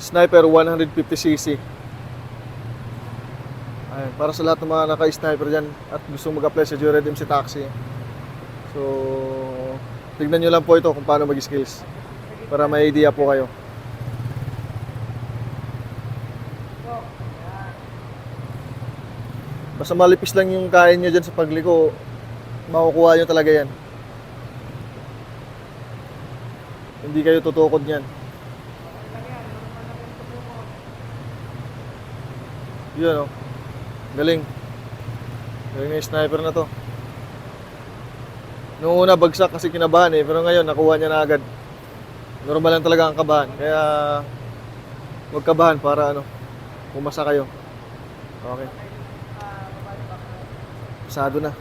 Sniper 150cc. Ayun, para sa lahat ng mga naka-sniper dyan at gustong mag-apply sa Joyride MC Taxi. So, tignan nyo lang po ito kung paano mag-skills para may idea po kayo. Basta malipis lang yung kain nyo dyan sa pagliko, makukuha nyo talaga yan. Hindi kayo tutukod yan. Yun, oh. Galing. Galing na yung sniper na to. Noong una bagsak kasi kinabahan pero ngayon nakuha niya na agad. Normal lang talaga ang kabahan. Kaya huwag kabahan para pumasa kayo. Okay. Pasado na.